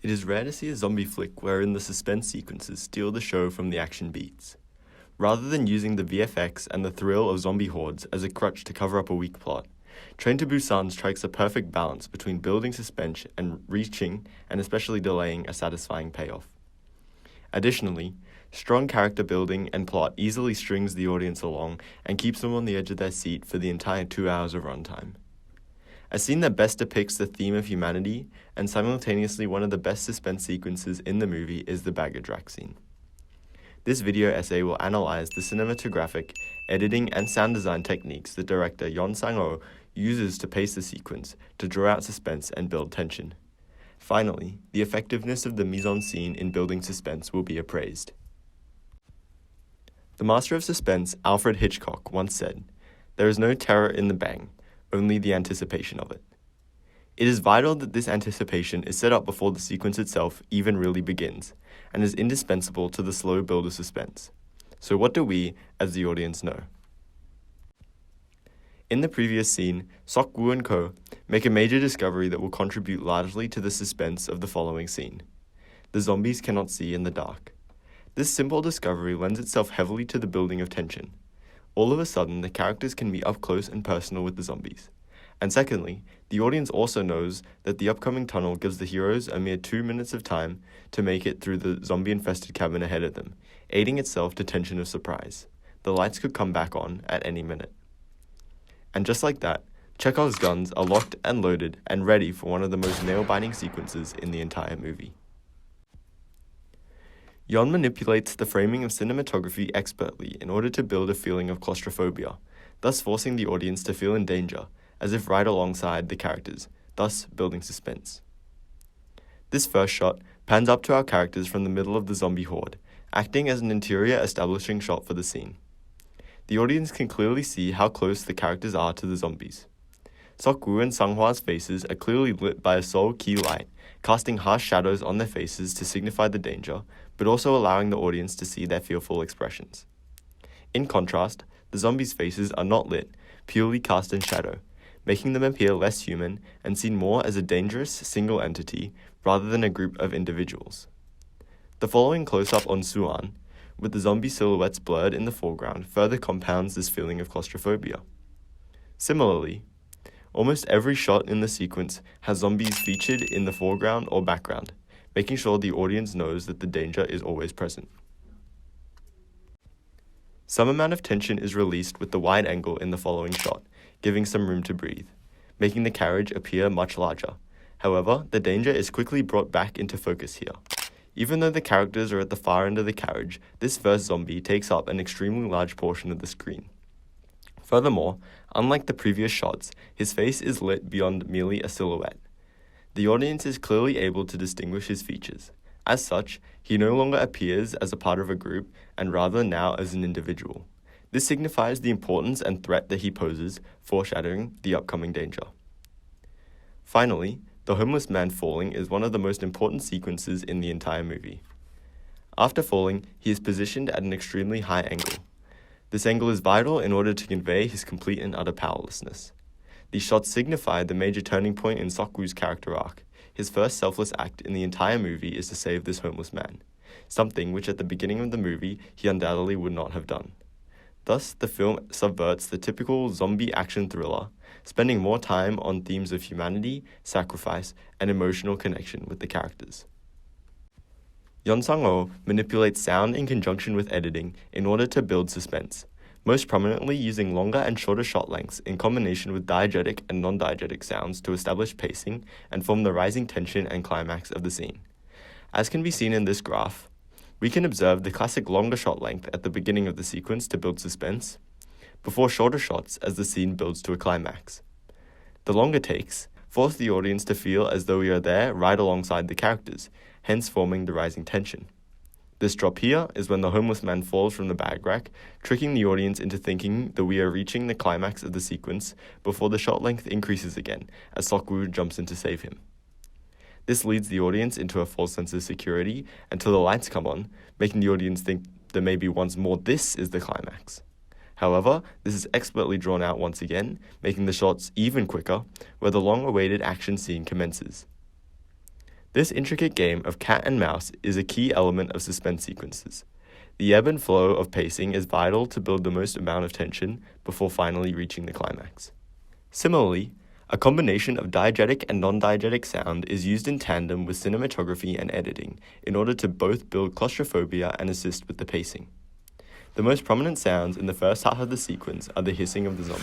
It is rare to see a zombie flick wherein the suspense sequences steal the show from the action beats. Rather than using the VFX and the thrill of zombie hordes as a crutch to cover up a weak plot, Train to Busan strikes a perfect balance between building suspense and reaching, and especially delaying, a satisfying payoff. Additionally, strong character building and plot easily strings the audience along and keeps them on the edge of their seat for the entire 2 hours of runtime. A scene that best depicts the theme of humanity and simultaneously one of the best suspense sequences in the movie is the baggage rack scene. This video essay will analyze the cinematographic, editing, and sound design techniques that director Yeon Sang-ho uses to pace the sequence, to draw out suspense and build tension. Finally, the effectiveness of the mise-en-scene in building suspense will be appraised. The master of suspense, Alfred Hitchcock, once said, "There is no terror in the bang, only the anticipation of it." It is vital that this anticipation is set up before the sequence itself even really begins, and is indispensable to the slow build of suspense. So what do we, as the audience, know? In the previous scene, Sok-woo and Co. make a major discovery that will contribute largely to the suspense of the following scene. The zombies cannot see in the dark. This simple discovery lends itself heavily to the building of tension. All of a sudden, the characters can be up close and personal with the zombies. And secondly, the audience also knows that the upcoming tunnel gives the heroes a mere 2 minutes of time to make it through the zombie-infested cabin ahead of them, aiding itself to tension of surprise. The lights could come back on at any minute. And just like that, Chekhov's guns are locked and loaded and ready for one of the most nail-biting sequences in the entire movie. Yeon manipulates the framing of cinematography expertly in order to build a feeling of claustrophobia, thus forcing the audience to feel in danger, as if right alongside the characters, thus building suspense. This first shot pans up to our characters from the middle of the zombie horde, acting as an interior establishing shot for the scene. The audience can clearly see how close the characters are to the zombies. Sok-woo and Sang-hwa's faces are clearly lit by a sole key light, casting harsh shadows on their faces to signify the danger, but also allowing the audience to see their fearful expressions. In contrast, the zombies' faces are not lit, purely cast in shadow, making them appear less human and seen more as a dangerous single entity rather than a group of individuals. The following close-up on Suan, with the zombie silhouettes blurred in the foreground, further compounds this feeling of claustrophobia. Similarly, almost every shot in the sequence has zombies featured in the foreground or background, making sure the audience knows that the danger is always present. Some amount of tension is released with the wide angle in the following shot, giving some room to breathe, making the carriage appear much larger. However, the danger is quickly brought back into focus here. Even though the characters are at the far end of the carriage, this first zombie takes up an extremely large portion of the screen. Furthermore, unlike the previous shots, his face is lit beyond merely a silhouette. The audience is clearly able to distinguish his features. As such, he no longer appears as a part of a group, and rather now as an individual. This signifies the importance and threat that he poses, foreshadowing the upcoming danger. Finally, the homeless man falling is one of the most important sequences in the entire movie. After falling, he is positioned at an extremely high angle. This angle is vital in order to convey his complete and utter powerlessness. These shots signify the major turning point in Sok-woo's character arc. His first selfless act in the entire movie is to save this homeless man, something which at the beginning of the movie he undoubtedly would not have done. Thus, the film subverts the typical zombie action thriller, spending more time on themes of humanity, sacrifice, and emotional connection with the characters. Yeon Sang-ho manipulates sound in conjunction with editing in order to build suspense, most prominently using longer and shorter shot lengths in combination with diegetic and non-diegetic sounds to establish pacing and form the rising tension and climax of the scene. As can be seen in this graph, we can observe the classic longer shot length at the beginning of the sequence to build suspense, before shorter shots as the scene builds to a climax. The longer takes force the audience to feel as though we are there right alongside the characters, hence forming the rising tension. This drop here is when the homeless man falls from the bag rack, tricking the audience into thinking that we are reaching the climax of the sequence before the shot length increases again as Sok-woo jumps in to save him. This leads the audience into a false sense of security until the lights come on, making the audience think that maybe once more this is the climax. However, this is expertly drawn out once again, making the shots even quicker, where the long-awaited action scene commences. This intricate game of cat and mouse is a key element of suspense sequences. The ebb and flow of pacing is vital to build the most amount of tension before finally reaching the climax. Similarly, a combination of diegetic and non-diegetic sound is used in tandem with cinematography and editing in order to both build claustrophobia and assist with the pacing. The most prominent sounds in the first half of the sequence are the hissing of the zombie.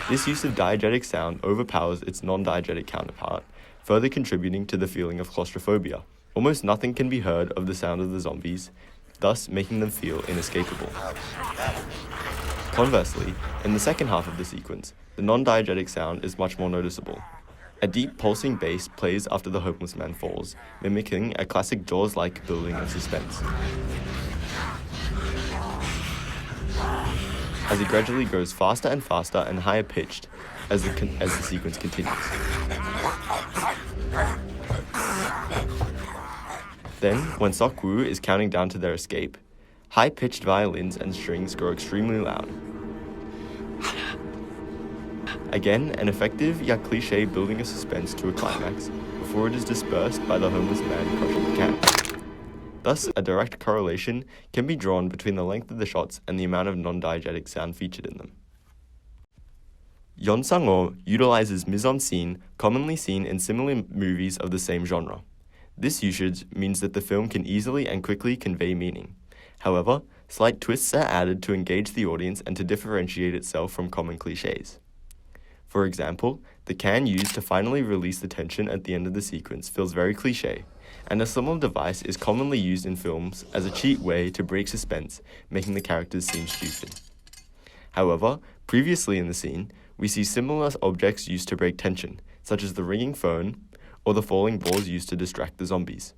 This use of diegetic sound overpowers its non-diegetic counterpart, further contributing to the feeling of claustrophobia. Almost nothing can be heard of the sound of the zombies, thus making them feel inescapable. Conversely, in the second half of the sequence, the non-diegetic sound is much more noticeable. A deep pulsing bass plays after the homeless man falls, mimicking a classic Jaws-like building of suspense. As it gradually grows faster and faster and higher pitched as the sequence continues. Then, when Sok-woo is counting down to their escape, high-pitched violins and strings grow extremely loud. Again, an effective yet cliché building of suspense to a climax before it is dispersed by the homeless man crushing the cat. Thus, a direct correlation can be drawn between the length of the shots and the amount of non-diegetic sound featured in them. Yeon Sang-ho utilizes mise-en-scene commonly seen in similar movies of the same genre. This usage means that the film can easily and quickly convey meaning. However, slight twists are added to engage the audience and to differentiate itself from common cliches. For example, the can used to finally release the tension at the end of the sequence feels very cliché, and a similar device is commonly used in films as a cheap way to break suspense, making the characters seem stupid. However, previously in the scene, we see similar objects used to break tension, such as the ringing phone or the falling balls used to distract the zombies.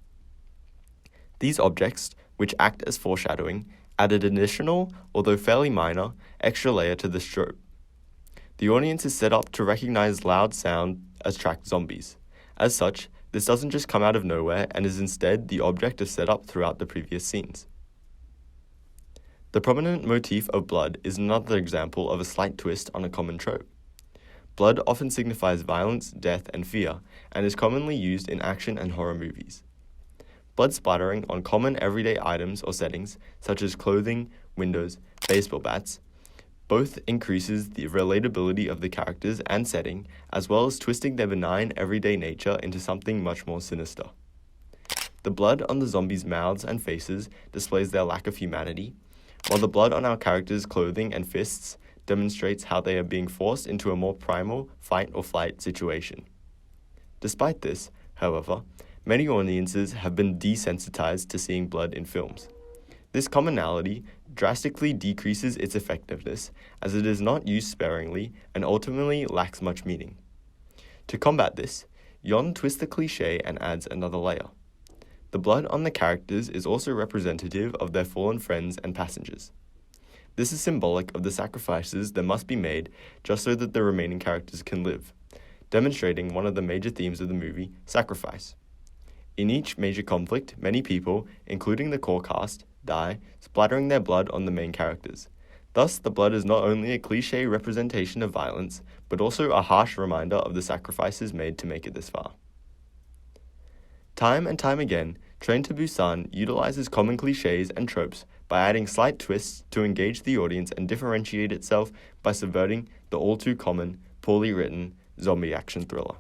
These objects, which act as foreshadowing, add an additional, although fairly minor, extra layer to the strobe. The audience is set up to recognize loud sound attract zombies. As such, this doesn't just come out of nowhere and is instead the object of setup throughout the previous scenes. The prominent motif of blood is another example of a slight twist on a common trope. Blood often signifies violence, death, and fear, and is commonly used in action and horror movies. Blood splattering on common everyday items or settings, such as clothing, windows, baseball bats, both increases the relatability of the characters and setting, as well as twisting their benign everyday nature into something much more sinister. The blood on the zombies' mouths and faces displays their lack of humanity, while the blood on our characters' clothing and fists demonstrates how they are being forced into a more primal fight or flight situation. Despite this, however, many audiences have been desensitized to seeing blood in films. This commonality drastically decreases its effectiveness as it is not used sparingly and ultimately lacks much meaning. To combat this, Yeon twists the cliché and adds another layer. The blood on the characters is also representative of their fallen friends and passengers. This is symbolic of the sacrifices that must be made just so that the remaining characters can live, demonstrating one of the major themes of the movie, sacrifice. In each major conflict, many people, including the core cast, die, splattering their blood on the main characters. Thus, the blood is not only a cliché representation of violence, but also a harsh reminder of the sacrifices made to make it this far. Time and time again, Train to Busan utilizes common clichés and tropes by adding slight twists to engage the audience and differentiate itself by subverting the all-too-common, poorly written zombie action thriller.